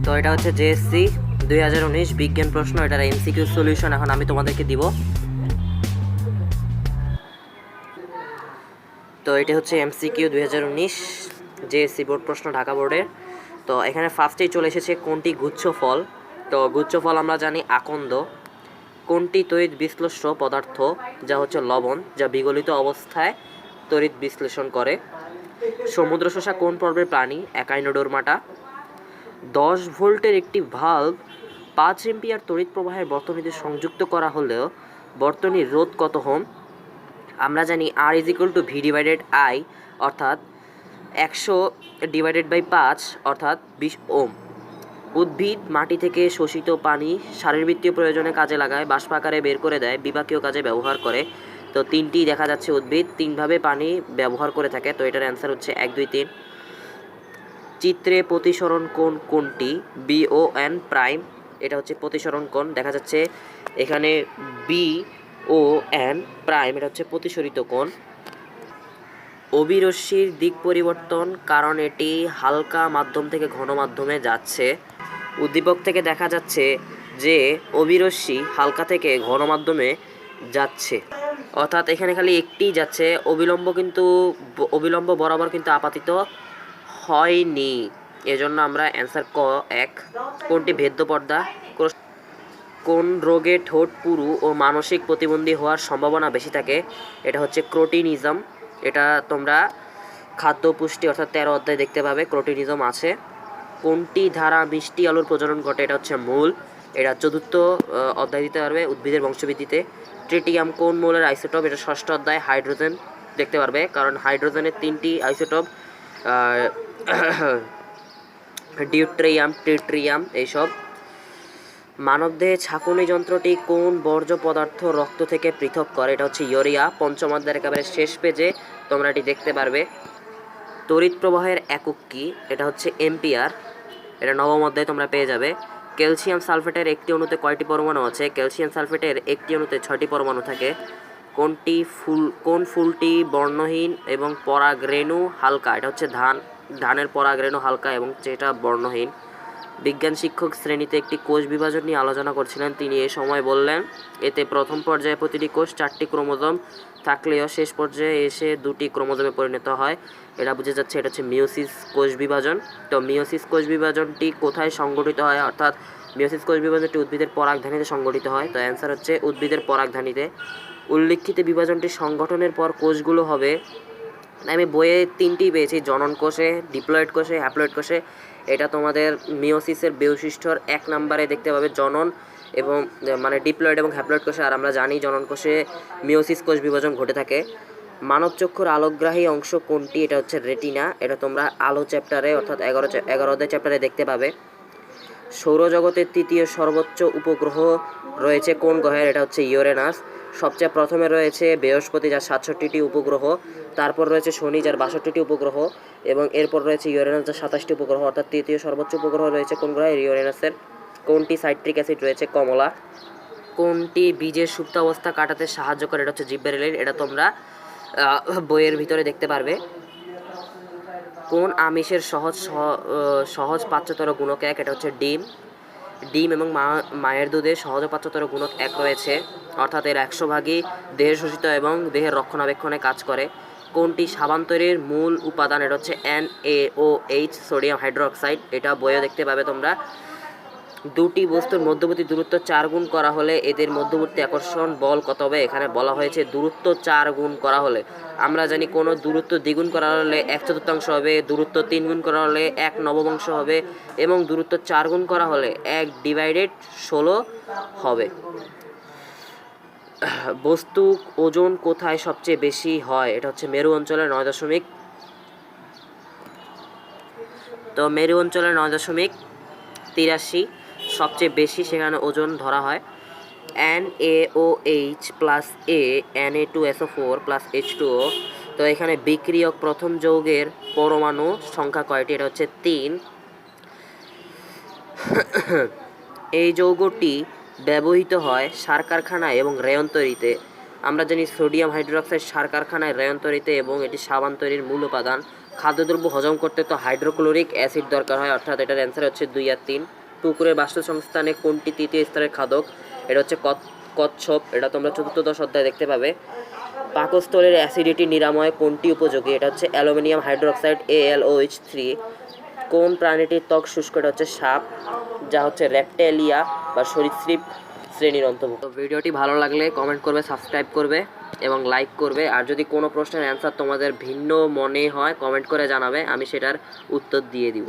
তো এটা হচ্ছে জেএসসি 2019 বিজ্ঞান প্রশ্ন, এটার এমসিকিউ সলিউশন এখন আমি তোমাদেরকে দিব। তো এটা হচ্ছে এমসিকিউ 2019 জেএসসি বোর্ড প্রশ্ন, ঢাকা বোর্ডের। তো এখানে ফার্স্টেই চলে এসেছে কোনটি গুচ্ছ ফল। তো গুচ্ছ ফল আমরা জানি আকন্দ। কোনটি তড়িৎ বিশ্লেষ্য পদার্থ, যা হচ্ছে লবণ, যা বিগলিত অবস্থায় তড়িৎ বিশ্লেষণ করে। সমুদ্র শসা কোন পর্বের প্রাণী, একাইনোডোরমাটা। 10 ভোল্টের একটি ভাল্ব 5 এম্পিয়ার তড়িৎ প্রবাহের বর্তনীতে সংযুক্ত করা হলেও বর্তনীর রোধ কত ওহম। আমরা জানি R = V / I, অর্থাৎ 100/5 অর্থাৎ 20 ওহম। উদ্ভিদ মাটি থেকে শোষিত পানি শারীরবৃত্তীয় প্রয়োজনে কাজে লাগায়, বাষ্প আকারে বের করে দেয়, বিপাকীয় কাজে ব্যবহার করে। তো তিনটি দেখা যাচ্ছে উদ্ভিদ তিনভাবে পানি ব্যবহার করে থাকে। তো এটার অ্যান্সার হচ্ছে 1, 2, 3। চিত্রে প্রতিসরণ কোণ কোনটি, BON প্রাইম। এটা হচ্ছে প্রতিসরণ কোণ, দেখা যাচ্ছে এখানে BON প্রাইম, এটা হচ্ছে প্রতিসরিত কোণ। অভিরশ্মির দিক পরিবর্তন, কারণ এটি হালকা মাধ্যম থেকে ঘন মাধ্যমে যাচ্ছে। উদ্দীপক থেকে দেখা যাচ্ছে যে অভিরশ্মি হালকা থেকে ঘন মাধ্যমে যাচ্ছে, অর্থাৎ এখানে খালি একটি যাচ্ছে, অবিলম্ব বরাবর কিন্তু আপাতিত হয়নি। এজন্য আমরা অ্যান্সার ক 1। কোনটি ভেদ্য পর্দা। কোন রোগে ঠোঁট পুরু ও মানসিক প্রতিবন্ধী হওয়ার সম্ভাবনা বেশি থাকে। এটা হচ্ছে ক্রোটিনিজম। এটা তোমরা খাদ্য পুষ্টি অর্থাৎ 13 অধ্যায় দেখতে পাবে, ক্রোটিনিজম আছে। কোনটি ধারা মিষ্টি আলুর প্রজনন ঘটে। এটা হচ্ছে মূল, এটা 4র্থ অধ্যায় দিতে পারবে উদ্ভিদের বংশবৃদ্ধিতে। ট্রিটিয়াম কোন মৌলের আইসোটোপ। এটা 6ষ্ঠ অধ্যায়। হাইড্রোজেন দেখতে পারবে, কারণ হাইড্রোজেনের 3টি আইসোটোপ, ডিউট্রিয়াম, ট্রিটিয়াম এইসব। মানবদেহে ছাঁকুনি যন্ত্রটি কোন বর্জ্য পদার্থ রক্ত থেকে পৃথক করে। এটা হচ্ছে ইউরিয়া। 5ম অধ্যায়ের একেবারে শেষ পেজে তোমরা এটি দেখতে পারবে। তড়িৎ প্রবাহের একক কি। এটা হচ্ছে এম্পিয়ার। এটা 9ম অধ্যায়ে তোমরা পেয়ে যাবে। ক্যালসিয়াম সালফেটের একটি অণুতে কয়টি পরমাণু আছে। ক্যালসিয়াম সালফেটের একটি অণুতে 6টি পরমাণু থাকে। কোন ফুলটি বর্ণহীন এবং পরাগরেণু হালকা। এটা হচ্ছে ধানের পরাগরেণু হালকা এবং যেটা বর্ণহীন। বিজ্ঞান শিক্ষক শ্রেণীতে একটি কোষ বিভাজন নিয়ে আলোচনা করছিলেন, তিনি এ সময় বললেন, এতে প্রথম পর্যায়ে প্রতিটি কোষ 4টি ক্রোমোজোম থাকলেও শেষ পর্যায়ে এসে 2টি ক্রোমোজোমে পরিণত হয়। এটা বুঝে যাচ্ছে এটা হচ্ছে মিওসিস কোষ বিভাজন। তো মিওসিস কোষ বিভাজনটি কোথায় সংগঠিত হয়, অর্থাৎ মিওসিস কোষ বিভাজনটি উদ্ভিদের পরাগধানীতে সংগঠিত হয়। তো অ্যান্সার হচ্ছে উদ্ভিদের পরাগধানীতে। উল্লিখিত বিভাজনটি সংগঠনের পর কোষগুলো হবে, আমি বইয়ে 3টি পেয়েছি, জনন কোষে, ডিপ্লয়েড কোষে, হ্যাপ্লয়েড কোষে। এটা তোমাদের মিওসিসের বৈশিষ্ট্যর 1 নম্বরে দেখতে পাবে, জনন এবং মানে ডিপ্লয়েড এবং হ্যাপ্লয়েড কোষে। আর আমরা জানি জনন কোষে মিওসিস কোষ বিভাজন ঘটে থাকে। মানব চক্ষুর আলোকগ্রাহী অংশ কোনটি। এটা হচ্ছে রেটিনা। এটা তোমরা আলো চ্যাপ্টারে অর্থাৎ 11 অধ্যায় চ্যাপ্টারে দেখতে পাবে। সৌরজগতের 3য় সর্বোচ্চ উপগ্রহ রয়েছে কোন গ্রহের। এটা হচ্ছে ইউরেনাস। সবচেয়ে প্রথমে রয়েছে বৃহস্পতি, যার 67টি উপগ্রহ। তারপর রয়েছে শনি, যার 62টি উপগ্রহ, এবং এরপর রয়েছে ইউরেনাস, যার 27টি উপগ্রহ। অর্থাৎ 3য় সর্বোচ্চ উপগ্রহ রয়েছে কোন গ্রহের, ইউরেনাসের। কোনটি সাইট্রিক অ্যাসিড রয়েছে, কমলা। কোনটি বীজের সুপ্তাবস্থা কাটাতে সাহায্য করে। এটা হচ্ছে জিব্বেরেলিন। এটা তোমরা বইয়ের ভিতরে দেখতে পারবে। কোন আমিষের সহজ পাচ্যতর গুণক 1। এটা হচ্ছে ডিম এবং মায়ের দুধে সহজ পাচ্যতর গুণক 1 রয়েছে, অর্থাৎ এর 100 ভাগই দেহে শোষিত এবং দেহের রক্ষণাবেক্ষণে কাজ করে। কোনটি সাবান তৈরির মূল উপাদান। এটা হচ্ছে NaOH, সোডিয়াম হাইড্রোক্সাইড। এটা বইয়ে দেখতে পাবে তোমরা। দুটি বস্তুর মধ্যবর্তী দূরত্ব 4 গুণ করা হলে এদের মধ্যবর্তী আকর্ষণ বল কত হবে। এখানে বলা হয়েছে দূরত্ব 4 গুণ করা হলে। আমরা জানি কোনো দূরত্ব দ্বিগুণ করা হলে 1/4 হবে, দূরত্ব 3 গুণ করা হলে 1/9 হবে, এবং দূরত্ব 4 গুণ করা হলে 1/16 হবে। বস্তু ওজন কোথায় সবচেয়ে বেশি হয়। এটা হচ্ছে মেরু অঞ্চলে 9 তো মেরু অঞ্চলে 9.83 সবচেয়ে বেশি, সেখানে ওজন ধরা হয়। NaOH plus A Na2SO4 plus H2O। তো এখানে বিক্রিয়ক প্রথম যৌগের পরমাণু সংখ্যা কয়টি। এটা হচ্ছে 3। এই যৌগটি ব্যবহৃত হয় সার কারখানায় এবং রেয়ন তৈরিতে। আমরা জানি সোডিয়াম হাইড্রোক্সাইড সার কারখানায়, রেয়ন তৈরিতে এবং এটি সাবান তৈরির মূল উপাদান। খাদ্যদ্রব্য হজম করতে তো হাইড্রোক্লোরিক অ্যাসিড দরকার হয়, অর্থাৎ এটার অ্যান্সার হচ্ছে 2 আর 3। পুকুরের বাস্তুসংস্থানে কোনটি তৃতীয় স্তরের খাদক? এটা হচ্ছে কচ্ছপ, এটা তোমরা 14দশ অধ্যায়ে দেখতে পাবে। পাকস্থলীর অ্যাসিডিটি নিরাময় কোনটি উপযোগী? এটা হচ্ছে অ্যালুমিনিয়াম হাইড্রোক্সাইড AlOH3। কোন প্রাণীটির ত্বক শুষ্ক? এটা হচ্ছে সাপ, যা হচ্ছে রেপ্টেলিয়া বা সরীসৃপ শ্রেণীর অন্তর্ভুক্ত। ভিডিওটি ভালো লাগলে কমেন্ট করবে, সাবস্ক্রাইব করবে এবং লাইক করবে। আর যদি কোনো প্রশ্নের অ্যান্সার তোমাদের ভিন্ন মনে হয় কমেন্ট করে জানাবে, আমি সেটার উত্তর দিয়ে দিব।